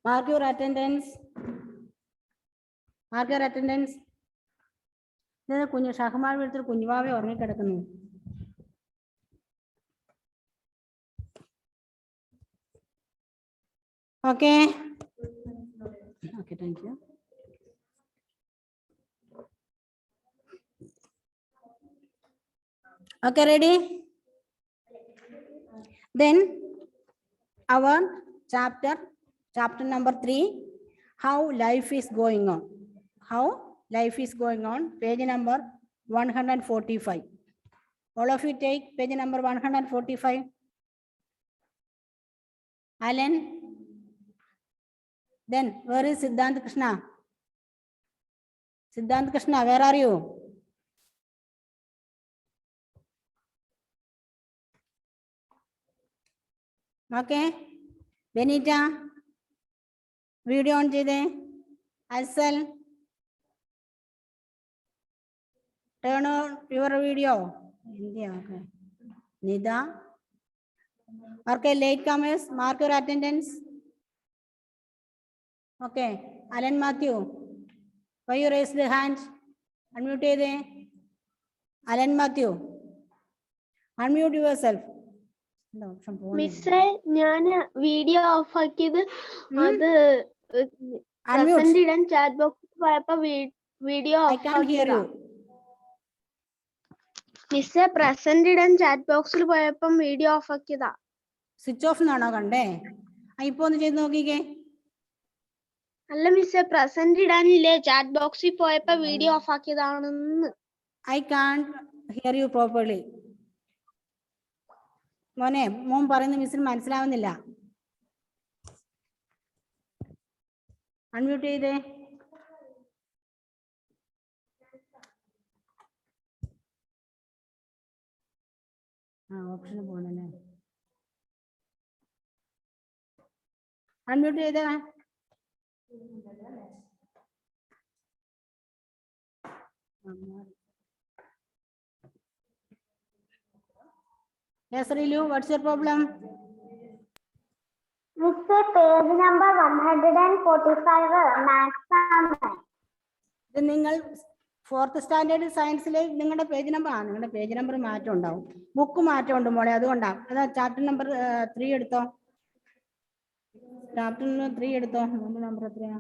Mark your attendance. Mark your attendance. കുഞ്ഞു ഷഹമാർ വീട്ടിൽ കുഞ്ഞുവാവെ ഉറങ്ങിക്കിടക്കുന്നു. Okay. Okay, thank you. Okay, ready? Then our chapter number 3, how life is going on. How life is going on, page number 145. All of you take page number 145. Alan. Then where is Siddhant Krishna? Siddhant Krishna, where are you? Okay. Benita, video on cheyde. Asal, turn on your video. Okay. Nida. Okay, late comers, mark your attendance. Okay, Alan Matthew, why you raise the hand? Unmute the Alan Matthew. Unmute yourself. Miss, ഞാൻ video of ആക്കിയത് അത് present ഇടാൻ chat ബോക്സിൽ പോയപ്പോ video of ആക്കിയതാ. Miss present ഇടാൻ chat ബോക്സിൽ പോയപ്പോ video of ആക്കിയതാ. Switch off എന്നാണോ കണ്ടേ? ഇപ്പൊ ഒന്ന് ചെയ്ത് നോക്കിക്കേ. അല്ല മിസ് പ്രസന്റ് ഇടാനില്ലേ ചാറ്റ് ബോക്സിൽ പോയപ്പോ വീഡിയോ ഓഫ് ആക്കിയതാണെന്ന്. I can't hear you properly. മോനെ മോൻ പറയുന്ന മിസ്സിന് മനസ്സിലാവുന്നില്ല. അൺമ്യൂട്ട് ചെയ്തേ. ഓപ്ഷൻ പോണല്ലേ. അൺമ്യൂട്ട് ചെയ്തേ. Yes, Rilu, what's your problem? Miss, page number 145 maths ആണ്. ഇത് നിങ്ങൾ 4th സ്റ്റാൻഡേർഡ് സയൻസിലെ നിങ്ങളുടെ പേജ് നമ്പർ ആണ്. നിങ്ങളുടെ പേജ് നമ്പർ മാറ്റം ഉണ്ടാവും. ബുക്ക് മാറ്റം ഉണ്ട് മോളെ, അതുകൊണ്ടാണ്. അതാ ചാപ്റ്റർ നമ്പർ 3 എടുത്തോ. ചാപ്റ്റർ 3 എടുത്തോ. നമ്പർ എത്രയാ?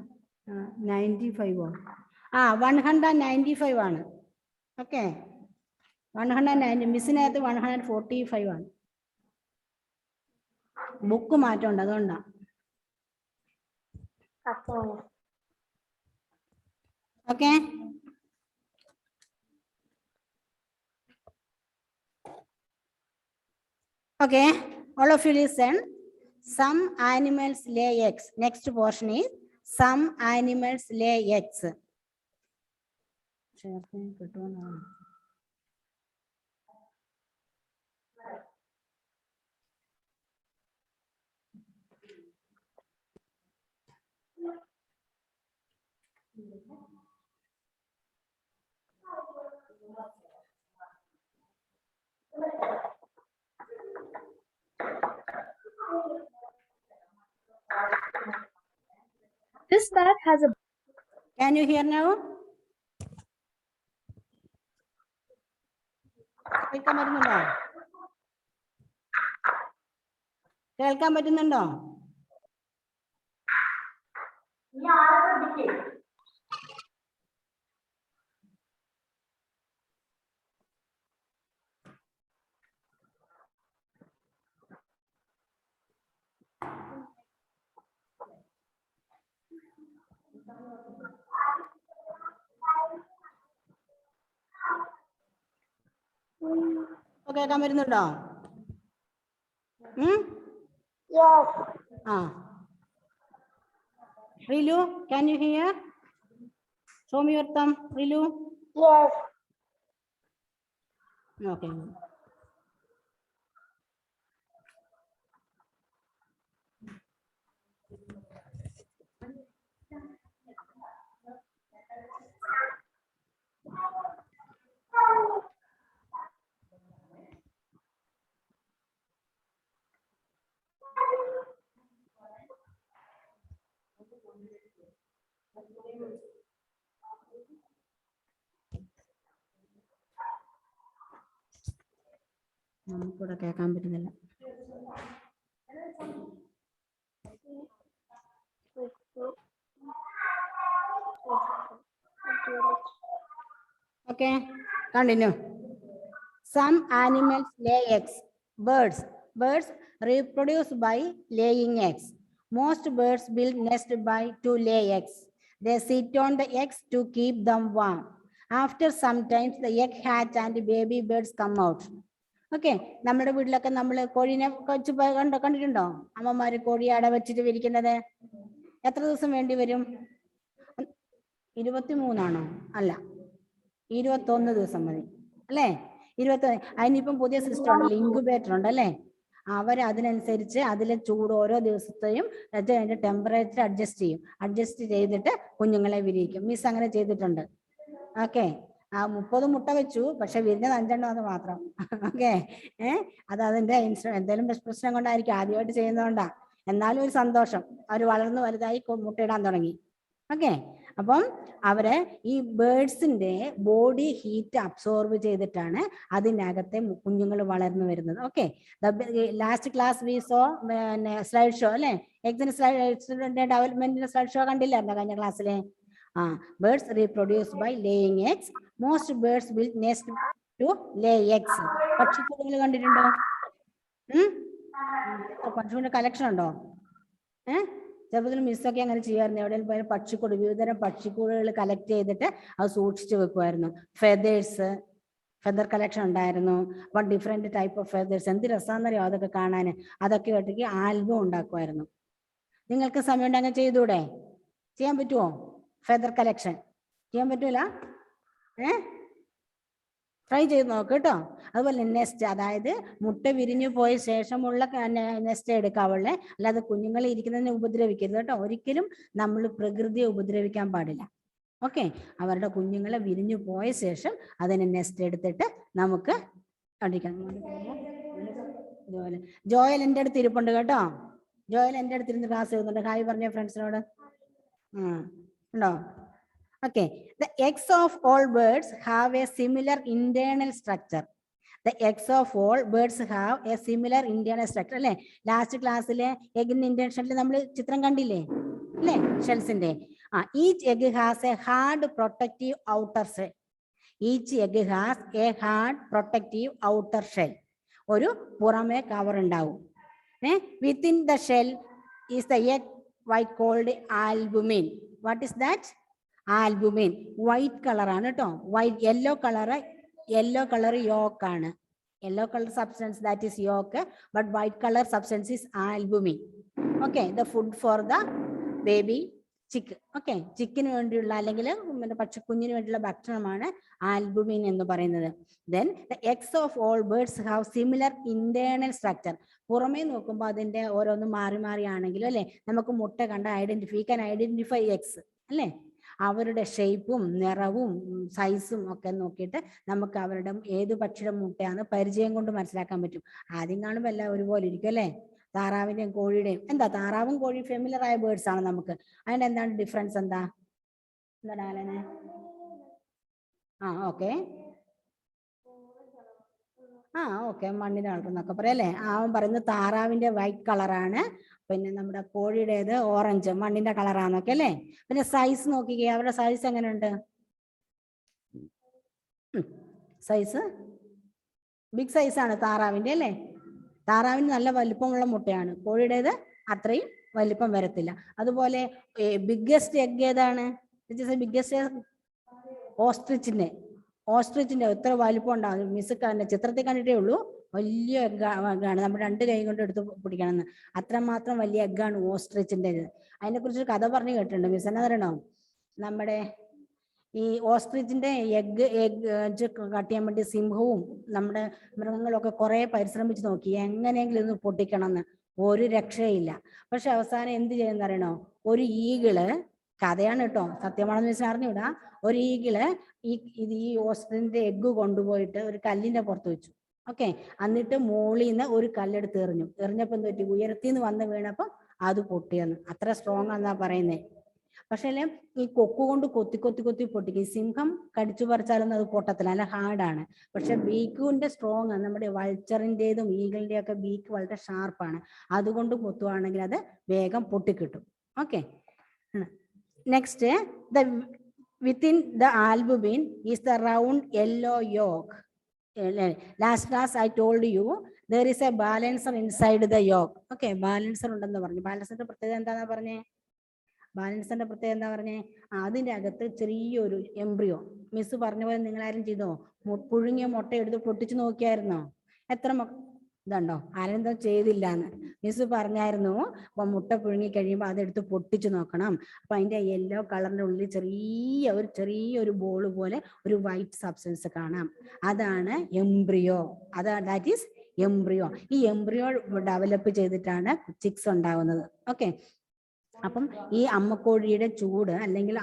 95. 195 ആണ്. ഓക്കെ, 190. മിസ്സിനകത്ത് 145 ആണ്. ബുക്ക് മാറ്റം ഉണ്ട്, അതുകൊണ്ടാണ്. Okay, okay, all of you listen. Some animals lay eggs. Next portion is some animals lay eggs. This bag has a. Can you hear now? കേൾക്കാൻ പറ്റുന്നുണ്ടോ? കേൾക്കാൻ പറ്റുന്നുണ്ടോ? കേൾക്കാൻ പറ്റുന്നുണ്ടോ? Rilu, can you hear? Show me your thumb, Rilu. Yes. Okay. നമുക്കിവിടെ കേൾക്കാൻ പറ്റുന്നില്ല. Okay, continue. Some animals lay eggs. Birds reproduce by laying eggs. Most birds build nest by to lay eggs. They sit on the eggs to keep them warm. After some time, the egg hatch and baby birds come out. Okay, നമ്മുടെ വീട്ടിലൊക്കെ നമ്മൾ കോഴീനെ കണ്ടിട്ടുണ്ടോ? അമ്മമാര് കോഴിയെ അട വെച്ചിട്ട് വിരിക്കുന്നത്. എത്ര ദിവസം വേണ്ടി വരും? 23 അല്ല, 21 ദിവസം മതി അല്ലേ? 21. അതിനിപ്പം പുതിയ സിസ്റ്റം ഉണ്ടല്ലോ, ഇൻക്യുബേറ്റർ ഉണ്ടല്ലേ? അതിനനുസരിച്ച് അതിലെ ചൂട് ഓരോ ദിവസത്തെയും അതിന്റെ ടെമ്പറേച്ചർ അഡ്ജസ്റ്റ് ചെയ്തിട്ട് കുഞ്ഞുങ്ങളെ വിരിയിക്കും. മിസ് അങ്ങനെ ചെയ്തിട്ടുണ്ട്. ഓക്കെ, 30 മുട്ട വെച്ചു, പക്ഷെ വിരിഞ്ഞത് 5 എണ്ണം മാത്രം. ഓക്കെ, അതിന്റെ എന്തെങ്കിലും പ്രശ്നം കൊണ്ടായിരിക്കും, ആദ്യമായിട്ട് ചെയ്യുന്നതുകൊണ്ടാ. എന്നാലും ഒരു സന്തോഷം, അവർ വളർന്നു വലുതായി മുട്ടയിടാൻ തുടങ്ങി. ഓക്കെ, അപ്പം അവര് ഈ ബേർഡ്സിന്റെ ബോഡി ഹീറ്റ് അബ്സോർബ് ചെയ്തിട്ടാണ് അതിനകത്തെ കുഞ്ഞുങ്ങൾ വളർന്നു വരുന്നത്. Okay, last class we saw slide show അല്ലെ, എക്സിന്റെ ഡെവലപ്മെന്റിന്റെ സ്ലൈഡ് ഷോ കണ്ടില്ലായിരുന്നോ കഴിഞ്ഞ ക്ലാസ്സിലെ? Birds reproduce by laying eggs. Most birds will nest to lay eggs. പക്ഷിക്കൂടുകൾ കണ്ടിട്ടുണ്ടോ? പക്ഷിയുടെ കളക്ഷൻ ഉണ്ടോ? ചെറുപ്പത്തിൽ മിസ്സൊക്കെ അങ്ങനെ ചെയ്യാറുണ്ട്. എവിടെയും പോയാൽ പക്ഷിക്കൂട്, വിവിധതരം പക്ഷിക്കൂടുകൾ കളക്ട് ചെയ്തിട്ട് അത് സൂക്ഷിച്ചു വെക്കുമായിരുന്നു. ഫെദർ കളക്ഷൻ ഉണ്ടായിരുന്നു. Different type of feathers. എന്ത് രസാന്നറിയോ അതൊക്കെ കാണാൻ. അതൊക്കെ ഒറ്റയ്ക്ക് ആൽബം ഉണ്ടാക്കുമായിരുന്നു. നിങ്ങൾക്ക് സമയം ഉണ്ടെങ്കിൽ ചെയ്തൂടെ? ചെയ്യാൻ പറ്റുമോ? ഫെദർ കളക്ഷൻ ചെയ്യാൻ പറ്റൂല? ട്രൈ ചെയ്ത് നോക്ക് കേട്ടോ. അതുപോലെ നെസ്റ്റ്, അതായത് മുട്ട വിരിഞ്ഞു പോയ ശേഷമുള്ള നെസ്റ്റ് എടുക്കാവുള്ളേ, അല്ലാതെ കുഞ്ഞുങ്ങളെ ഇരിക്കുന്നതിനെ ഉപദ്രവിക്കരുത് കേട്ടോ. ഒരിക്കലും നമ്മൾ പ്രകൃതിയെ ഉപദ്രവിക്കാൻ പാടില്ല. ഓക്കെ, അവരുടെ കുഞ്ഞുങ്ങളെ വിരിഞ്ഞു പോയ ശേഷം അതിനെ നെസ്റ്റ് എടുത്തിട്ട് നമുക്ക് അടിക്കണം. ഇതുപോലെ ജോയൽ എൻ്റെ അടുത്ത് ഇരിപ്പുണ്ട് കേട്ടോ. ജോയൽ എൻ്റെ അടുത്തിരുന്ന് ക്ലാസ് എഴുതുന്നുണ്ട്. ഹായ് പറഞ്ഞ ഫ്രണ്ട്സിനോട്. ഉണ്ടോ? Okay, the eggs of all birds have a similar internal structure. The eggs of all birds have a similar internal structure. അല്ലേ? ലാസ്റ്റ് ക്ലാസ്സിലെ എഗിന്റെ ഇന്റേണൽ ഷെല്ലിൽ നമ്മൾ ചിത്രം കണ്ടില്ലേ അല്ലേ? ഷെൽസിന്റെ. Each egg has a hard protective outer shell. Each egg has a hard protective outer shell. ഒരു പുറമേ cover ഉണ്ടാവും. Within the shell is the egg white called albumin. What is that? Albumin. White കളറാണ് കേട്ടോ. Yellow colour yolk ആണ്. Yellow colour substance that is yolk, but white colour substance is albumin. Okay, the food for the baby chick. Okay, ചിക്കിന് വേണ്ടിയുള്ള അല്ലെങ്കിൽ പക്ഷിക്കുഞ്ഞിന് വേണ്ടിയുള്ള ഭക്ഷണമാണ് albumin എന്ന് പറയുന്നത്. Then the eggs of all birds have similar internal structure. പുറമേ നോക്കുമ്പോൾ അതിന്റെ ഓരോന്നും മാറി ആണെങ്കിലും അല്ലെ, നമുക്ക് മുട്ട കണ്ട ഐഡന്റിഫൈ എഗ്സ് അല്ലേ? അവരുടെ ഷേപ്പും നിറവും സൈസും ഒക്കെ നോക്കിയിട്ട് നമുക്ക് അവരുടെ ഏത് പക്ഷിയുടെ മുട്ടയാണ് പരിചയം കൊണ്ട് മനസ്സിലാക്കാൻ പറ്റും. ആദ്യം കാണുമ്പോൾ എല്ലാം ഒരുപോലെ ഇരിക്കും അല്ലേ? താറാവിന്റെയും കോഴിയുടെയും. എന്താ, താറാവും കോഴി ഫെമിലർ ആയ ബേർഡ്സ് ആണ് നമുക്ക്. അതിന്റെ എന്താണ് ഡിഫറൻസ്? എന്താണ് ആലനെ? ഓക്കെ, ഓക്കെ, മണ്ണിന് കളർന്നൊക്കെ പറയാം അല്ലേ? അവൻ പറയുന്നത് താറാവിന്റെ വൈറ്റ് കളറാണ്, പിന്നെ നമ്മുടെ കോഴിയുടേത് ഓറഞ്ച് മണ്ണിന്റെ കളറാന്നൊക്കെ അല്ലേ? പിന്നെ സൈസ് നോക്കിക്കേ, അവരുടെ സൈസ് എങ്ങനെയുണ്ട്? സൈസ് ബിഗ് സൈസാണ് താറാവിന്റെ അല്ലേ? താറാവിന് നല്ല വലിപ്പമുള്ള മുട്ടയാണ്, കോഴിയുടേത് അത്രയും വലിപ്പം വരത്തില്ല. അതുപോലെ ബിഗ്ഗസ്റ്റ് എഗ് ഏതാണ്? ബിഗ്ഗസ്റ്റ് ഓസ്ട്രിച്ചിന്റെ എത്ര വലിപ്പം ഉണ്ടാകും? മിസ് ചിത്രത്തിൽ കണ്ടിട്ടേ ഉള്ളൂ. വലിയ എഗ്ഗാണ്, നമ്മൾ 2 കൈ കൊണ്ട് എടുത്ത് പിടിക്കണമെന്ന്. അത്രമാത്രം വലിയ എഗ്ഗാണ് ഓസ്ട്രിച്ചിൻ്റെ. അതിനെ കുറിച്ച് കഥ പറഞ്ഞു കേട്ടിട്ടുണ്ട് മിസ്. എന്നാ പറയണോ? നമ്മുടെ ഈ ഓസ്ട്രിച്ചിന്റെ എഗ്ഗ് കട്ട് ചെയ്യാൻ വേണ്ടി സിംഹവും നമ്മുടെ മൃഗങ്ങളൊക്കെ കുറെ പരിശ്രമിച്ച് നോക്കി എങ്ങനെയെങ്കിലും ഇത് പൊട്ടിക്കണം എന്ന്. ഒരു രക്ഷയില്ല. പക്ഷെ അവസാനം എന്ത് ചെയ്യുന്ന അറിയണോ? ഒരു ഈഗിള്, കഥയാണ് കേട്ടോ, സത്യമാണെന്ന് വെച്ചാൽ അറിഞ്ഞൂടാ, ഒരു ഈഗിള് ഈ ഓസ്ട്രിച്ചിന്റെ എഗ്ഗ് കൊണ്ടുപോയിട്ട് ഒരു കല്ലിന്റെ പുറത്ത് വെച്ചു. ഓക്കെ, എന്നിട്ട് മോളിൽ നിന്ന് ഒരു കല്ലെടുത്ത് എറിഞ്ഞപ്പോൾ എന്ത് പറ്റി? ഉയരത്തിൽ നിന്ന് വന്ന് വീണപ്പോൾ അത് പൊട്ടിയെന്ന്. അത്ര സ്ട്രോങ് ആണെന്നാ പറയുന്നേ. പക്ഷേ ഈ കൊക്കു കൊണ്ട് കൊത്തി കൊത്തി കൊത്തി പൊട്ടിക്കും. സിംഹം കടിച്ചു പറിച്ചാലൊന്നും അത് പൊട്ടത്തില്ല, നല്ല ഹാർഡാണ്. പക്ഷെ ബീക്കിന്റെ സ്ട്രോങ് ആണ്. നമ്മുടെ വൾച്ചറിൻ്റെതും ഈഗിളിൻ്റെയും ഒക്കെ ബീക്ക് വളരെ ഷാർപ്പാണ്. അതുകൊണ്ട് കൊത്തുവാണെങ്കിൽ അത് വേഗം പൊട്ടിക്കിട്ടും. Okay, next the within the albumin is the round yellow yolk. Last class I told you there is a balancer inside the yolk. Okay, balancer ഉണ്ടെന്ന് പറഞ്ഞു. ബാലൻസറിന്റെ പ്രത്യേകത എന്താണെന്ന് പറഞ്ഞേ? ബാലൻസറിന്റെ പ്രത്യേകത എന്താ പറഞ്ഞേ? അതിൻ്റെ അകത്ത് ചെറിയൊരു എംബ്രിയോ, മിസ് പറഞ്ഞ പോലെ നിങ്ങൾ ആരും ചെയ്തോ? പുഴുങ്ങിയ മുട്ട എടുത്ത് പൊട്ടിച്ചു നോക്കിയായിരുന്നോ? എത്ര ഇതുണ്ടോ? ആരെന്താ ചെയ്തില്ല എന്ന് മിസ് പറഞ്ഞായിരുന്നു. അപ്പൊ മുട്ട പുഴുങ്ങി കഴിയുമ്പോൾ അതെടുത്ത് പൊട്ടിച്ചു നോക്കണം. അപ്പൊ അതിന്റെ യെല്ലോ കളറിന്റെ ഉള്ളിൽ ചെറിയൊരു ബോൾ പോലെ ഒരു വൈറ്റ് സബ്സ്റ്റൻസ് കാണാം. അതാണ് എംബ്രിയോ. That is embryo. ഈ എംബ്രിയോ ഡെവലപ്പ് ചെയ്തിട്ടാണ് ചിക്സ് ഉണ്ടാവുന്നത്. ഓക്കെ, അപ്പം ഈ അമ്മക്കോഴിയുടെ ചൂട് അല്ലെങ്കിൽ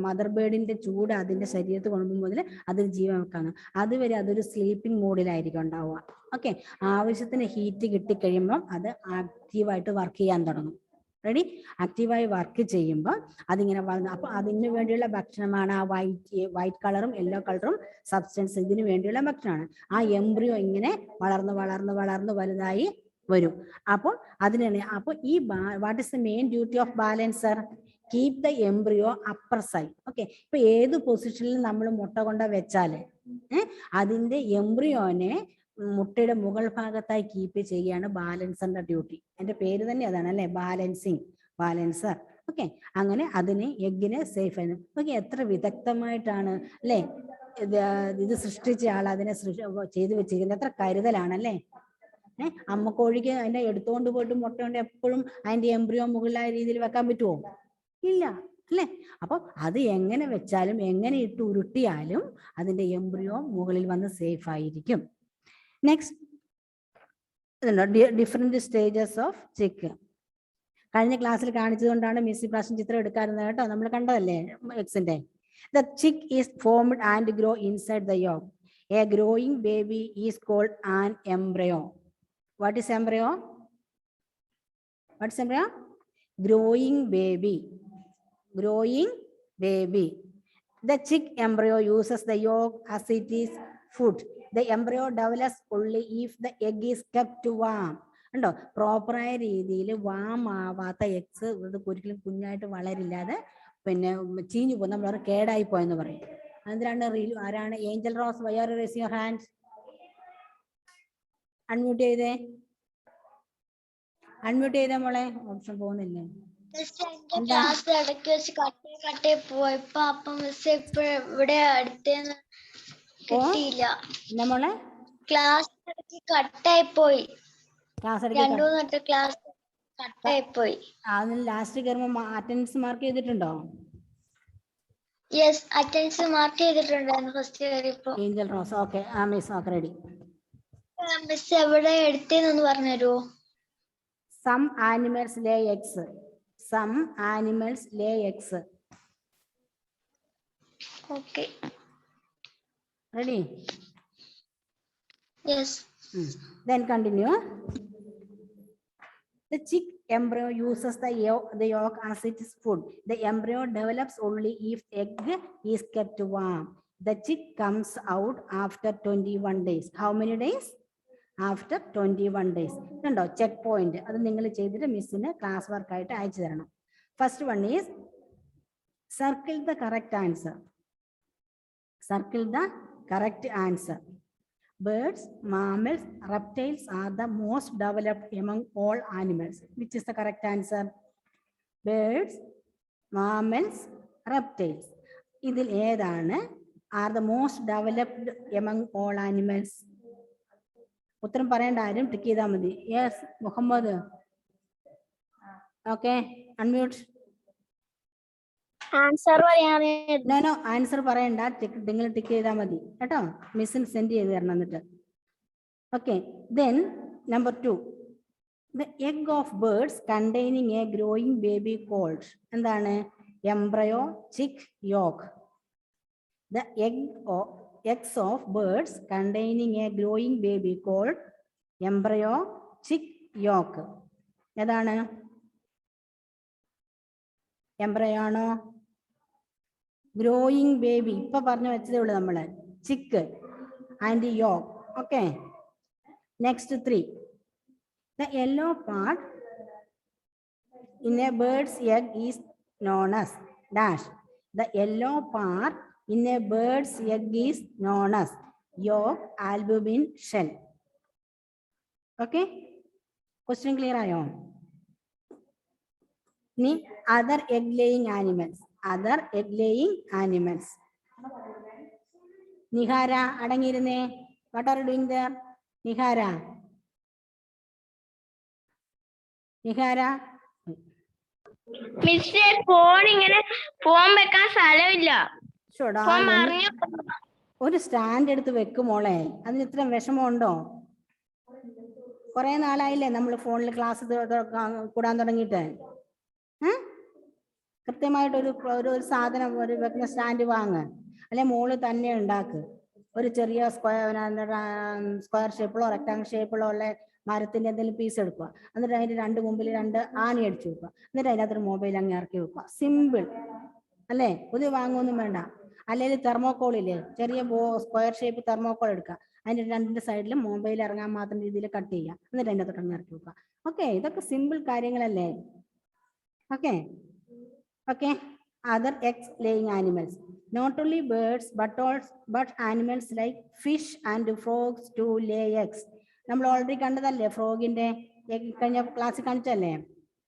മദർ ബേർഡിന്റെ ചൂട് അതിന്റെ ശരീരത്ത് കൊണ്ടുപോകുമ്പോൾ മുതൽ അതിന് ജീവൻ വെക്കാണ്. അതുവരെ അതൊരു സ്ലീപ്പിംഗ് മോഡിലായിരിക്കും ഉണ്ടാവുക. ഓക്കെ, ആവശ്യത്തിന് ഹീറ്റ് കിട്ടിക്കഴിയുമ്പോൾ അത് ആക്റ്റീവായിട്ട് വർക്ക് ചെയ്യാൻ തുടങ്ങും. റെഡി? ആക്റ്റീവായി വർക്ക് ചെയ്യുമ്പോൾ അതിങ്ങനെ വളർന്നു. അപ്പൊ അതിന് വേണ്ടിയുള്ള ഭക്ഷണമാണ് ആ വൈറ്റ് കളറും യെല്ലോ കളറും സബ്സ്റ്റൻസ്. ഇതിന് വേണ്ടിയുള്ള ഭക്ഷണമാണ്. ആ എംബ്രിയോ ഇങ്ങനെ വളർന്ന് വളർന്ന് വളർന്ന് വലുതായി വരും. അപ്പോൾ അതിനാണ് ഈ what is the main duty of balancer? Keep the embryo upper side. Okay, ഇപ്പൊ ഏത് പൊസിഷനിൽ നമ്മൾ മുട്ട കൊണ്ട വെച്ചാല് അതിന്റെ എംബ്രിയോനെ മുട്ടയുടെ മുകൾ ഭാഗത്തായി കീപ്പ് ചെയ്യുകയാണ് ബാലൻസറിന്റെ ഡ്യൂട്ടി. എന്റെ പേര് തന്നെ അതാണ് അല്ലെ, ബാലൻസർ. ഓക്കെ, അങ്ങനെ അതിന് എഗ്ഗിനെ സേഫ് ആയിരുന്നു. ഓക്കെ, എത്ര വിദഗ്ധമായിട്ടാണ് അല്ലെ ഇത് സൃഷ്ടിച്ച ആൾ അതിനെ ചെയ്തു വെച്ചിരിക്കുന്നത്. എത്ര കരുതലാണല്ലേ. അമ്മക്കോഴിക്ക് അതിന്റെ എടുത്തുകൊണ്ട് പോയിട്ട് മുട്ട കൊണ്ട് എപ്പോഴും അതിന്റെ എംബ്രിയോ മുകളിലായ രീതിയിൽ വെക്കാൻ പറ്റുമോ? ഇല്ല അല്ലെ. അപ്പൊ അത് എങ്ങനെ വെച്ചാലും എങ്ങനെ ഇട്ട് ഉരുട്ടിയാലും അതിന്റെ എംബ്രിയോ മുകളിൽ വന്ന് സേഫ് ആയിരിക്കും. നെക്സ്റ്റ്, ഡിഫറെന്റ് സ്റ്റേജസ് ഓഫ് ചിക്ക്. കഴിഞ്ഞ ക്ലാസ്സിൽ കാണിച്ചത് കൊണ്ടാണ് മിസ് പ്രാവശ്യം ചിത്രം എടുക്കാറുള്ളത് കേട്ടോ. നമ്മൾ കണ്ടതല്ലേ എക്സിന്റെ. The chick is formed and grow inside the yolk. A growing baby is called an embryo. What is embryo? What's embryo? Growing baby. The chick embryo uses the yolk as it is food. The embryo develops only if the egg is kept warm. ഉണ്ടോ? പ്രോപ്പറായ രീതിയിൽ warm ആവാത്ത eggs ഒരിക്കലും കുഞ്ഞായിട്ട് വളരില്ലാതെ പിന്നെ ചീഞ്ഞു പോകും. നമ്മൾ കേടായി പോയെന്ന് പറയും. അതിനാണ് ആരാണ്? Angel rose, why are you raising your hand? Unmute ചെയ്തേ മോളെ. ഓപ്ഷൻ പോകുന്നില്ലേ? ക്ലാസ് ഇടയ്ക്ക് വെച്ച് കട്ടേ പോയപ്പോ അപ്പം മിസ് ഇവിടെ അടുത്തേന്ന് കിട്ടിയില്ല. എന്താ മോളെ? ക്ലാസ് ഇടയ്ക്ക് കട്ടായി പോയി. ക്ലാസ് ക്ലാസ് കട്ടായി പോയി. അതിന് ലാസ്റ്റ് കയറുമ്പോ അറ്റൻഡൻസ് മാർക്ക് ചെയ്തിട്ടുണ്ടോ? യെസ്, അറ്റൻഡൻസ് മാർക്ക് ചെയ്തിട്ടുണ്ടായിരുന്നു ഫസ്റ്റ് കയറിയപ്പോ. Angel Rose. Okay, miss okay ready. Miss എവിടെ എടുത്തേന്ന് പറഞ്ഞു തരുമോ? Some animals lay eggs. Okay. Ready? Yes. Then continue. The chick embryo uses the yolk as its food. The embryo develops only if egg is kept warm. The chick comes out after 21 days. How many days? After 21 days. കണ്ടോ check point? അത് നിങ്ങൾ ചെയ്തിട്ട് മിസ്സിന് class work ആയിട്ട് അയച്ചു തരണം. First one is circle the correct answer. Birds, mammals, reptiles are the most developed among all animals. Which is the correct answer? Birds, mammals, reptiles. ഇതിൽ ഏതാണ് are the most developed among all animals? ഉത്തരം പറയേണ്ട, ആരും tick ചെയ്താൽ മതി. Yes Muhammad. Okay, unmute. Answer answer പറയണ്ട, നിങ്ങൾ tick ചെയ്താൽ മതി കേട്ടോ. മിസ്സിന് സെൻഡ് ചെയ്ത് തരണം എന്നിട്ട്. Okay, then number 2. The egg of birds containing a growing baby called. എന്താണ്? embryo, chick, yolk. The eggs of birds containing a growing baby called embryo, chick, yolk. ഏതാണ്? എംബ്രയോ ആണോ? ഗ്രോയിങ് ബേബി ഇപ്പൊ പറഞ്ഞു വെച്ചതേ ഉള്ളൂ നമ്മള്. Chick and yolk. Okay, next 3. The yellow part in a bird's egg is known as dash. The yellow part in a bird's egg is known as yolk, albumin, shell. Okay, question clear ആയോ? ഇനി other egg laying animals. Other egg laying animals. Nihara അടങ്ങിയിരുന്നേ. What are you doing there? Nihara. Nihara മിസ്സേ phone ഇങ്ങനെ phone വെക്കാൻ സ്ഥലമില്ല. ചോടാ, ഒരു stand എടുത്ത് വെക്കും മോളെ. അതിന് ഇത്രയും വിഷമമുണ്ടോ? കുറെ നാളായില്ലേ നമ്മൾ ഫോണിൽ ക്ലാസ് കൂടാൻ തുടങ്ങിയിട്ട്. കൃത്യമായിട്ട് ഒരു സാധനം ഒരു വെക്കുന്ന സ്റ്റാൻഡ് വാങ്ങ്, അല്ലെ മോള് തന്നെ ഉണ്ടാക്ക്. ഒരു ചെറിയ സ്ക്വയർ ഷേപ്പിലോ റെക്ടാങ്കിൾ ഷേപ്പിലോ ഉള്ള മരത്തിന്റെ എന്തെങ്കിലും പീസ് എടുക്കുക. എന്നിട്ട് അതിന്റെ രണ്ട് മുമ്പിൽ 2 ആണി അടിച്ചു വെക്കുക. എന്നിട്ട് അതിനകത്തൊരു മൊബൈൽ അങ്ങ് ഇറക്കി വെക്കുക. സിമ്പിൾ അല്ലേ? പുതിയ വാങ്ങുമൊന്നും വേണ്ട. അല്ലെങ്കിൽ തെർമോക്കോളില്ലേ, ചെറിയ സ്ക്വയർ ഷേപ്പ് തെർമോക്കോൾ എടുക്കുക. അതിന്റെ 2 സൈഡിലും മൊബൈൽ ഇറങ്ങാൻ മാത്രം രീതിയിൽ കട്ട് ചെയ്യുക. എന്നിട്ട് അതിൻ്റെ തൊട്ടങ്ങ് ഇറക്കി വെക്കുക. ഓക്കെ, ഇതൊക്കെ സിമ്പിൾ കാര്യങ്ങളല്ലേ? Okay okay. Other egg laying animals, not only birds but animals like fish and frogs to lay eggs. നമ്മൾ ഓൾറെഡി കണ്ടതല്ലേ ഫ്രോഗിന്റെ, കഴിഞ്ഞ ക്ലാസ്സിൽ കാണിച്ചല്ലേ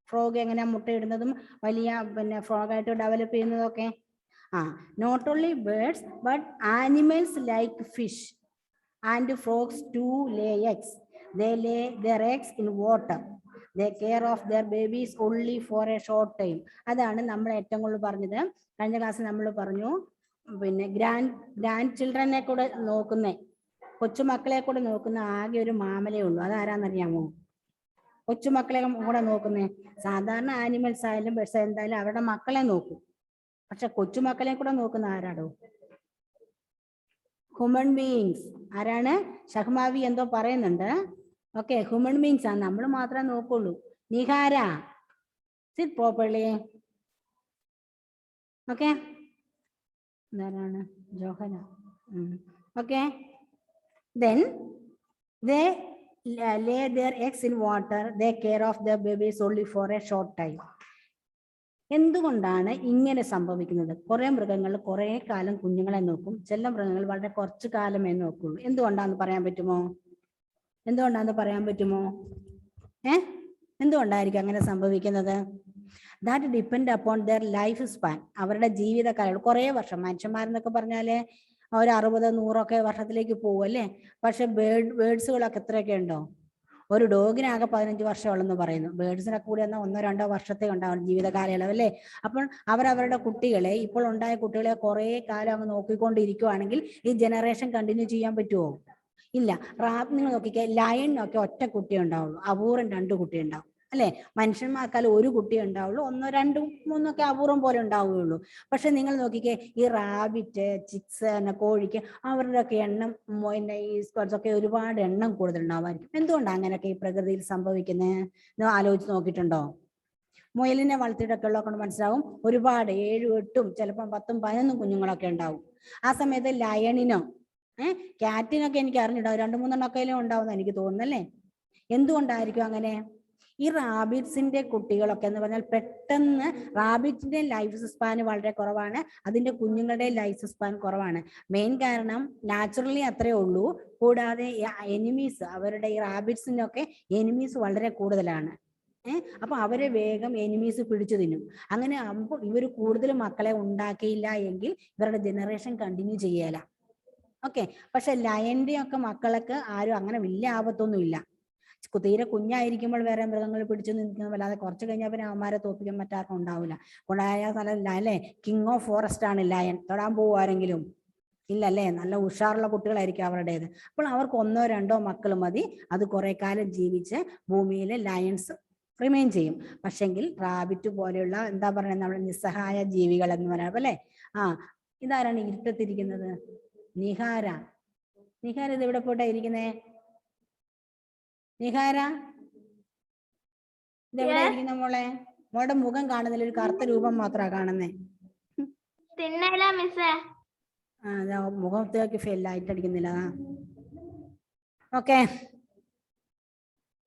ഫ്രോഗ് എങ്ങനെ മുട്ടയിടുന്നതും വലിയ ഫ്രോഗായിട്ട് ഡെവലപ്പ് ചെയ്യുന്നതൊക്കെ. Not only birds but animals like fish and frogs to lay eggs. They lay their eggs in water. They care of their babies only for a short time. അതാണ് നമ്മൾ ഏറ്റവും കൂടുതൽ പറഞ്ഞത്. കഴിഞ്ഞ ക്ലാസ്സിൽ നമ്മൾ പറഞ്ഞു ഗ്രാൻഡ് ചിൽഡ്രനെ കൂടെ നോക്കുന്നേ, കൊച്ചുമക്കളെ കൂടെ നോക്കുന്ന ആകെ ഒരു മാമലേ ഉള്ളൂ. അതാരാന്നറിയാമോ? കൊച്ചുമക്കളെ കൂടെ നോക്കുന്നേ. സാധാരണ ആനിമൽസ് ആയാലും ബേർഡ്സ് എന്തായാലും അവരുടെ മക്കളെ നോക്കും. പക്ഷെ കൊച്ചുമക്കളെ കൂടെ നോക്കുന്ന ആരാടോ? Human beings. ആരാണ്? ഷഹ്മാവി എന്തോ പറയുന്നുണ്ട്. ഓക്കെ, ഹ്യൂമൻ ബീയിങ്സ് ആണ്. നമ്മൾ മാത്രമേ നോക്കുള്ളൂ. Nihara, sit properly. ഓക്കെ, ആരാണ്? Johana. Okay, then they lay their eggs in water. They care of their babies only for a short time. എന്തുകൊണ്ടാണ് ഇങ്ങനെ സംഭവിക്കുന്നത്? കുറെ മൃഗങ്ങൾ കുറെ കാലം കുഞ്ഞുങ്ങളെ നോക്കും, ചില മൃഗങ്ങൾ വളരെ കുറച്ചു കാലമേ നോക്കുള്ളൂ. എന്തുകൊണ്ടാന്ന് പറയാൻ പറ്റുമോ? എന്തുകൊണ്ടായിരിക്കും അങ്ങനെ സംഭവിക്കുന്നത്? That depend upon their life span. അവരുടെ ജീവിതകാലം കുറേ വർഷം. മനുഷ്യന്മാരെന്നൊക്കെ പറഞ്ഞാല് ഒരു 60-100 വർഷത്തിലേക്ക് പോകും അല്ലേ? പക്ഷെ ബേർഡ്സുകളൊക്കെ എത്രയൊക്കെ ഉണ്ടോ? ഒരു ഡോഗിനാകെ 15 വർഷമുള്ളെന്ന് പറയുന്നു. ബേർഡ്സിനൊക്കെ കൂടി എന്നാൽ 1-2 വർഷത്തെ ഉണ്ടാവും ജീവിത കാലയളവ് അല്ലേ? അപ്പോൾ അവരവരുടെ കുട്ടികളെ, ഇപ്പോൾ ഉണ്ടായ കുട്ടികളെ കുറെ കാലം അങ്ങ് നോക്കിക്കൊണ്ടിരിക്കുവാണെങ്കിൽ ഈ ജനറേഷൻ കണ്ടിന്യൂ ചെയ്യാൻ പറ്റുമോ? ഇല്ല. നിങ്ങൾ നോക്കിക്കേ, ലയണിനൊക്കെ ഒറ്റ കുട്ടി ഉണ്ടാവുള്ളൂ, അപൂർവം 2 കുട്ടി ഉണ്ടാവും അല്ലെ? മനുഷ്യന്മാർക്കാൽ 1 കുട്ടി ഉണ്ടാവുള്ളൂ, 1, 2, 3 ഒക്കെ അപൂർവം പോലെ ഉണ്ടാവുകയുള്ളൂ. പക്ഷെ നിങ്ങൾ നോക്കിക്കേ, ഈ റാബിറ്റ്, ചിക്സ്, കോഴിക്ക് അവരുടെ ഒക്കെ എണ്ണം, ഈ സ്ക്വാഡ്സ് ഒക്കെ ഒരുപാട് എണ്ണം കൂടുതൽ ഉണ്ടാവുമായിരിക്കും. എന്തുകൊണ്ടാണ് അങ്ങനെയൊക്കെ ഈ പ്രകൃതിയിൽ സംഭവിക്കുന്നത്? ആലോചിച്ച് നോക്കിയിട്ടുണ്ടോ? മുയലിനെ വളർത്തിയിട്ടൊക്കെ ഉള്ളതൊക്കെ മനസ്സിലാവും. ഒരുപാട് 7, 8, ചിലപ്പോൾ 10, 11 കുഞ്ഞുങ്ങളൊക്കെ ഉണ്ടാവും. ആ സമയത്ത് ലയണിനോ ക്യാറ്റിനൊക്കെ എനിക്ക് അറിഞ്ഞിട്ടുണ്ടാവും 2-3 എണ്ണമൊക്കെ ഉണ്ടാവും എനിക്ക് തോന്നുന്നല്ലേ? എന്തുകൊണ്ടായിരിക്കും അങ്ങനെ? ഈ റാബിറ്റ്സിന്റെ കുട്ടികളൊക്കെ എന്ന് പറഞ്ഞാൽ പെട്ടെന്ന്, റാബിറ്റിന്റെ ലൈഫ് സ്പാൻ വളരെ കുറവാണ്, അതിന്റെ കുഞ്ഞുങ്ങളുടെ ലൈഫ് സ്പാൻ കുറവാണ്. മെയിൻ കാരണം നാച്ചുറലി അത്രേ ഉള്ളൂ. കൂടാതെ എനിമീസ്, അവരുടെ ഈ റാബിറ്റ്സിനൊക്കെ എനിമീസ് വളരെ കൂടുതലാണ്. അപ്പൊ അവരെ വേഗം എനിമീസ് പിടിച്ചു തിന്നും. അങ്ങനെ ആകുമ്പോൾ ഇവർ കൂടുതൽ മക്കളെ ഉണ്ടാക്കിയില്ല എങ്കിൽ ഇവരുടെ ജനറേഷൻ കണ്ടിന്യൂ ചെയ്യല. ഓക്കെ, പക്ഷെ ലയന്റെ ഒക്കെ മക്കളൊക്കെ ആരും അങ്ങനെ വലിയ ആപത്തൊന്നും ഇല്ല. തീരെ കുഞ്ഞായിരിക്കുമ്പോൾ വേറെ മൃഗങ്ങൾ പിടിച്ചു നിൽക്കുന്നത്, അല്ലാതെ കുറച്ച് കഴിഞ്ഞാൽ പിന്നെ അവന്മാരെ തോപ്പിക്കാൻ മറ്റാർക്കും ഉണ്ടാവില്ല. കൊണ്ടായ സ്ഥലമില്ല അല്ലേ? കിങ് ഓഫ് ഫോറസ്റ്റ് ആണ് ലയൺ. തൊടാൻ പോവുമാരെങ്കിലും ഇല്ലല്ലേ? നല്ല ഉഷാറുള്ള കുട്ടികളായിരിക്കും അവരുടേത്. അപ്പോൾ അവർക്ക് 1-2 മക്കൾ മതി. അത് കുറെ കാലം ജീവിച്ച് ഭൂമിയിലെ ലയൺസ് റിമെയിൻ ചെയ്യും. പക്ഷെങ്കിൽ റാബിറ്റ് പോലെയുള്ള എന്താ പറയുക, നമ്മുടെ നിസ്സഹായ ജീവികൾ എന്ന് പറയാം അല്ലേ? ഇതാരാണ് ഇരുട്ടത്തിരിക്കുന്നത്? നിഹാര. നിഹാര ഇത് എവിടെ പോയിട്ടാ ഇരിക്കുന്നേ? നിഹാര ഇതെവിടെ ഇരിക്കുന്ന മോളെ? മോളുടെ മുഖം കാണുന്നില്ല, ഒരു കറുത്ത രൂപം മാത്രമാ കാണുന്നേ. തിന്നല മിസ്സേ. അതാ മുഖത്തേക്ക് ലൈറ്റ് അടിക്കുന്നില്ല. ഓക്കെ,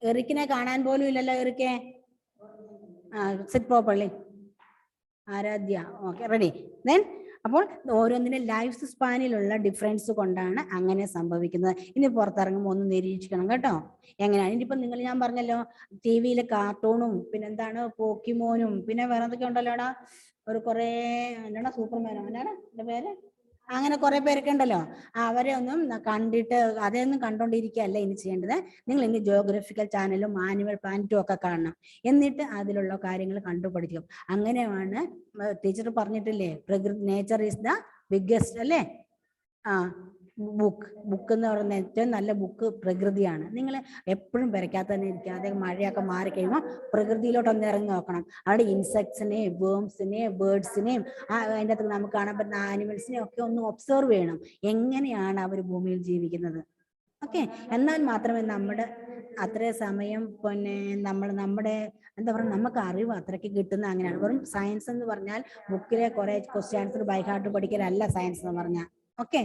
എറിക്കിനെ കാണാൻ പോലും ഇല്ലല്ലോ. എറിക്കേ sit properly. Aaradhya. Okay, ready. Then അപ്പോൾ ഓരോന്നിനും ലൈഫ് സ്പാനിലുള്ള ഡിഫറൻസ് കൊണ്ടാണ് അങ്ങനെ സംഭവിക്കുന്നത്. ഇനി പുറത്തിറങ്ങുമ്പോൾ ഒന്ന് നിരീക്ഷിക്കണം കേട്ടോ. എങ്ങനെയാണ് ഇനിയിപ്പം നിങ്ങൾ, ഞാൻ പറഞ്ഞല്ലോ TV-യിലെ കാർട്ടൂണും പിന്നെന്താണ് പോക്കിമോനും പിന്നെ വേറെ എന്തൊക്കെ ഉണ്ടല്ലോടാ, ഒരു കുറേ എന്താണ് സൂപ്പർമാനോ എന്താണ് എൻ്റെ പേര്, അങ്ങനെ കുറെ പേരൊക്കെ ഉണ്ടല്ലോ. അവരെ ഒന്നും കണ്ടിട്ട് അതൊന്നും കണ്ടോണ്ടിരിക്കുകയല്ല ഇനി ചെയ്യേണ്ടത്. നിങ്ങൾ ഇനി ജിയോഗ്രഫിക്കൽ ചാനലും ആനിമൽ പ്ലാനറ്റും ഒക്കെ കാണണം. എന്നിട്ട് അതിലുള്ള കാര്യങ്ങൾ കണ്ടുപഠിക്കും. അങ്ങനെയാണ് ടീച്ചർ പറഞ്ഞിട്ടില്ലേ, പ്രകൃതി നേച്ചർ ഈസ് ദ ബിഗ്ഗസ്റ്റ് അല്ലേ. ബുക്ക് എന്ന് പറയുന്ന ഏറ്റവും നല്ല ബുക്ക് പ്രകൃതിയാണ്. നിങ്ങൾ എപ്പോഴും പെരയ്ക്കകത്ത് തന്നെ ഇരിക്കാതെ മഴയൊക്കെ മാറി കഴിയുമ്പോൾ പ്രകൃതിയിലോട്ടൊന്ന് ഇറങ്ങി നോക്കണം. അവിടെ ഇൻസെക്ട്സിനെയും വേംസിനെയും ബേർഡ്സിനെയും അതിൻ്റെ അകത്ത് നമുക്ക് കാണാൻ പറ്റുന്ന ആനിമൽസിനെയും ഒക്കെ ഒന്ന് ഒബ്സർവ് ചെയ്യണം. എങ്ങനെയാണ് അവർ ഭൂമിയിൽ ജീവിക്കുന്നത്. ഓക്കെ, എന്നാൽ മാത്രമേ നമ്മുടെ അത്രേ സമയം പിന്നെ നമ്മുടെ എന്താ പറയുക, നമുക്ക് അറിവ് അത്രയ്ക്ക് കിട്ടുന്ന അങ്ങനെയാണ്. വെറും സയൻസ് എന്ന് പറഞ്ഞാൽ ബുക്കിലെ കുറെ ക്വസ്റ്റ്യൻ ആൻസർ ബൈ ഹാർട്ട് പഠിക്കലല്ല സയൻസ് എന്ന് പറഞ്ഞാൽ. ഓക്കെ,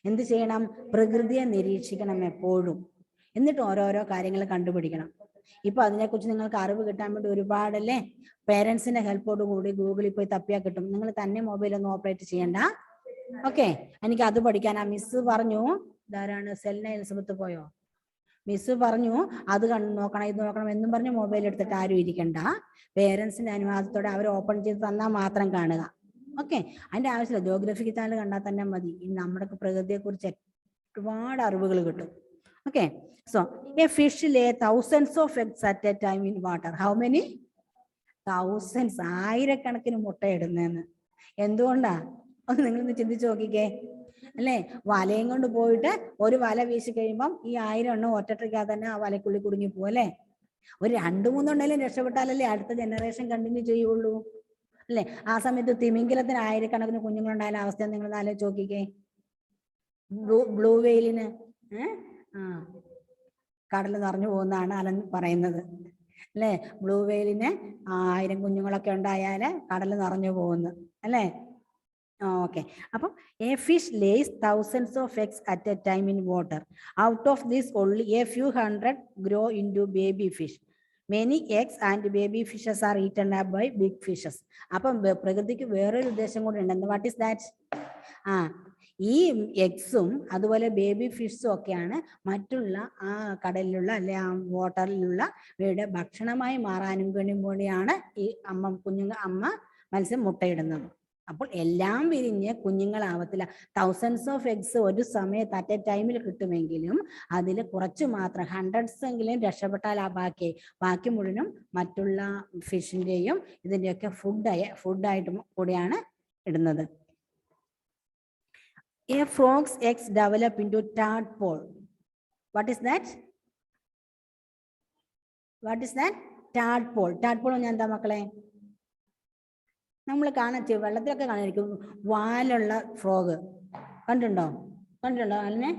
എന്ത് ചെയ്യണം, പ്രകൃതിയെ നിരീക്ഷിക്കണം എപ്പോഴും. എന്നിട്ട് ഓരോരോ കാര്യങ്ങൾ കണ്ടുപിടിക്കണം. ഇപ്പൊ അതിനെക്കുറിച്ച് നിങ്ങൾക്ക് അറിവ് കിട്ടാൻ വേണ്ടി ഒരുപാടല്ലേ പേരൻസിന്റെ ഹെൽപ്പോട് കൂടി ഗൂഗിളിൽ പോയി തപ്പിയാൽ കിട്ടും. നിങ്ങൾ തന്നെ മൊബൈലൊന്നും ഓപ്പറേറ്റ് ചെയ്യണ്ട. ഓക്കെ, എനിക്ക് അത് പഠിക്കാൻ ആ മിസ് പറഞ്ഞു. ധാരാണ് സെൽന എലിസബത്ത് പോയോ, മിസ് പറഞ്ഞു അത് നോക്കണം ഇത് നോക്കണം എന്നും പറഞ്ഞ് മൊബൈൽ എടുത്തിട്ട് ആരും ഇരിക്കണ്ട. പേരൻസിന്റെ അനുവാദത്തോടെ അവർ ഓപ്പൺ ചെയ്ത് തന്നാൽ മാത്രം കാണുക. ഓക്കെ, അതിന്റെ ആവശ്യമില്ല. ജിയോഗ്രഫിക്കൽ ചാനൽ കണ്ടാൽ തന്നെ മതി. നമ്മുടെ പ്രകൃതിയെ കുറിച്ച് ഒരുപാട് അറിവുകൾ കിട്ടും. Okay, so a fish lay thousands of eggs at a time in water. How many? Thousands, ആയിരക്കണക്കിന് മുട്ടയിടുന്നെന്ന്. എന്തുകൊണ്ടാ ഒന്ന് നിങ്ങളൊന്ന് ചിന്തിച്ചു നോക്കിക്കേ അല്ലേ. വലയും കൊണ്ട് പോയിട്ട് ഒരു വല വീശി കഴിയുമ്പം ഈ 1000 എണ്ണം ഒറ്റയ്ക്കാതെ തന്നെ ആ വലക്കുള്ളിൽ കുടുങ്ങി പോകും അല്ലേ. ഒരു 2-3 എണ്ണെങ്കിലും രക്ഷപ്പെട്ടാലല്ലേ അടുത്ത ജനറേഷൻ കണ്ടിന്യൂ ചെയ്യുള്ളൂ അല്ലേ. ആ സമയത്ത് തിമിംഗലത്തിന് ആയിരക്കണക്കിന് കുഞ്ഞുങ്ങളുണ്ടായാലും അവസ്ഥ നിങ്ങൾ ആലോചിച്ച് നോക്കിക്കേ. ബ്ലൂ വെയിലിന് കടൽ നിറഞ്ഞു പോകുന്നതാണ് അലൻ പറയുന്നത് അല്ലേ. ബ്ലൂ വെയിലിന് 1000 കുഞ്ഞുങ്ങളൊക്കെ ഉണ്ടായാല് കടൽ നിറഞ്ഞു പോകുന്നു അല്ലേ. ഓക്കെ, അപ്പം a fish lays thousands of eggs at a time in water. Out of this only a few hundred grow into baby fish. Many eggs and baby fishes are eaten up by big fishes. അപ്പം പ്രകൃതിക്ക് വേറൊരു ഉദ്ദേശം കൂടി ഉണ്ട്. What is that? ഈ എഗ്സും അതുപോലെ baby ഫിഷും ഒക്കെയാണ് മറ്റുള്ള ആ കടലിലുള്ള അല്ലെ ആ വാട്ടറിലുള്ള ഇവയുടെ ഭക്ഷണമായി മാറാനും വേണ്ടിയാണ് ഈ അമ്മ മത്സ്യം മുട്ടയിടുന്നത്. അപ്പോൾ എല്ലാം വിരിഞ്ഞ് കുഞ്ഞുങ്ങളാവത്തില്ല. thousands of eggs ഒരു സമയത്ത് അറ്റ് എ ടൈമിൽ കിട്ടുമെങ്കിലും അതിൽ കുറച്ച് മാത്രം 100s എങ്കിലും രക്ഷപ്പെട്ടാൽ ആ ബാക്കി മുഴുവനും മറ്റുള്ള ഫിഷിന്റെയും ഇതിന്റെയൊക്കെ ഫുഡായിട്ട് കൂടിയാണ് ഇടുന്നത്. A frog's eggs develop into tadpole. What is that? What is that? Tadpole. Tadpole ഞാൻ എന്താ മക്കളെ, നമ്മൾ വെള്ളത്തിലൊക്കെ കാണാനിരിക്കും വാലുള്ള ഫ്രോഗ്. കണ്ടിട്ടുണ്ടോ അതിനെ?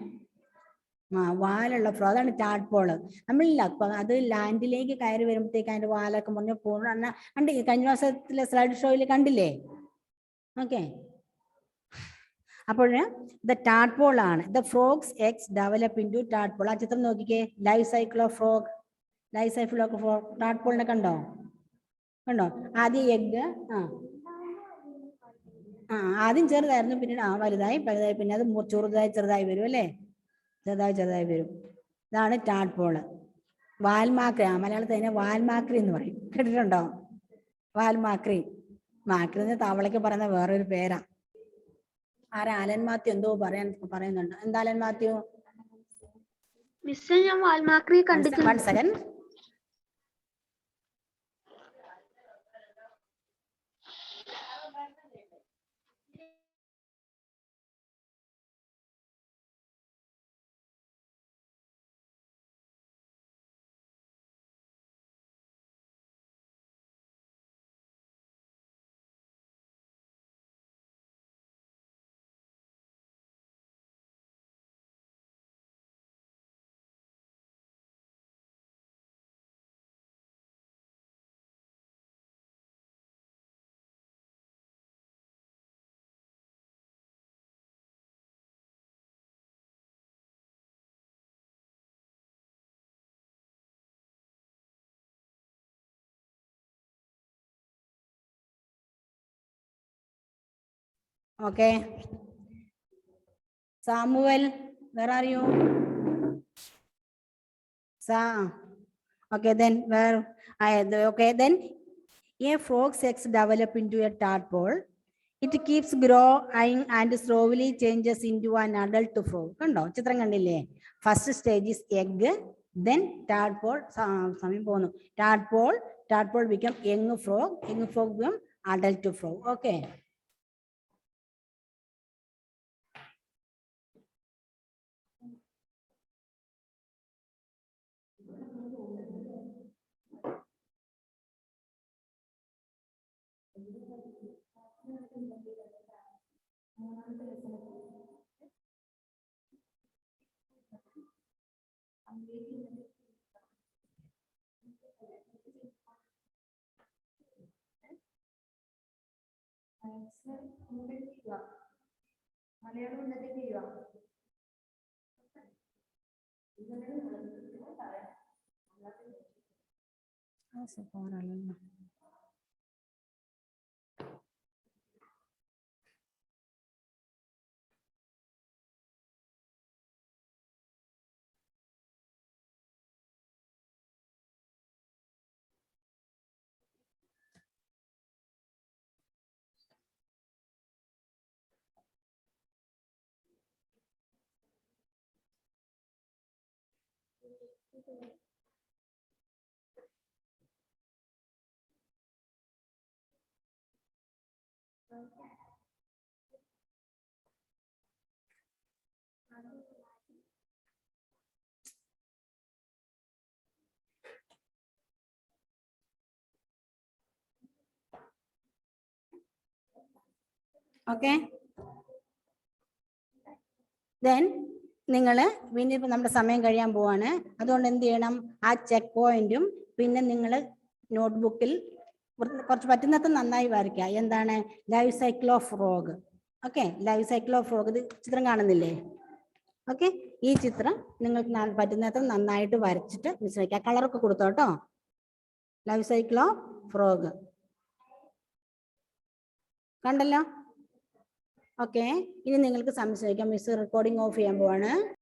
വാലുള്ള ഫ്രോഗ്, അതാണ് ടാഡ്പോള്. നമ്മളില്ല അത് ലാൻഡിലേക്ക് കയറി വരുമ്പോഴത്തേക്ക് അതിന്റെ വാലൊക്കെ മുറിഞ്ഞ് പൂർണ്ണ കണ്ടില്ലേ, കഴിഞ്ഞ ദിവസത്തിലെ സ്ലൈഡ് ഷോയിൽ കണ്ടില്ലേ. ഓക്കെ, അപ്പോൾ ദ ടാഡ്പോൾ ആണ്. The frogs eggs develop into tadpole. ആ ചിത്രം നോക്കിക്കേ, ലൈഫ് സൈക്കിൾ ഓഫ് ഫ്രോഗ്. ടാഡ്പോളിനെ കണ്ടോ? ആദ്യം എഗ് ആദ്യം ചെറുതായിരുന്നു, പിന്നീട് വലുതായി പിന്നെ അത് ചെറുതായി വരും അല്ലേ. ചെറുതായി വരും. ഇതാണ് ടാഡ്പോള്. വാൽമാക്രി, മലയാളത്തിൽ അതിനെ വാൽമാക്രി എന്ന് പറയും. കേട്ടിട്ടുണ്ടോ? വാൽമാക്രി. മാക്രി തവളയ്ക്ക് പറയുന്ന വേറൊരു പേരാ. അലൻ മാത്യു എന്തോ പറയുന്നുണ്ട്. എന്താ അലൻ മാത്യു? മിസ്സേ, ഞാൻ വാൽമാക്രി കണ്ടിട്ടുണ്ട്. 1 second. Okay. Samuel, where are you? Okay, then where? Okay, then a frog's eggs develop into a tadpole. It keeps growing and slowly changes into an adult frog. Kando, chitram kandille. First stage is egg, then tadpole. Tadpole become young frog become adult frog. Okay. Okay. Then നിങ്ങൾ പിന്നെ ഇപ്പം നമ്മുടെ സമയം കഴിയാൻ പോവാണ്. അതുകൊണ്ട് എന്ത് ചെയ്യണം? ആ ചെക്ക് പോയിന്റും പിന്നെ നിങ്ങൾ നോട്ട്ബുക്കിൽ കുറച്ച് പറ്റുന്നത്ര നന്നായി വരയ്ക്കുക. എന്താണ്? Life cycle of frog. Okay, life cycle of frog. ഇത് ചിത്രം കാണുന്നില്ലേ? ഓക്കെ, ഈ ചിത്രം നിങ്ങൾക്ക് പറ്റുന്നത്ര നന്നായിട്ട് വരച്ചിട്ട് മിസ് വയ്ക്കുക. കളറൊക്കെ കൊടുത്തോട്ടോ. ലൈഫ് സൈക്കിൾ ഓഫ് ഫ്രോഗ് കണ്ടല്ലോ? ഓക്കെ, ഇനി നിങ്ങൾക്ക് സംശയിക്കാം. മിസ് റെക്കോർഡിംഗ് ഓഫ് ചെയ്യാൻ പോവാണ്.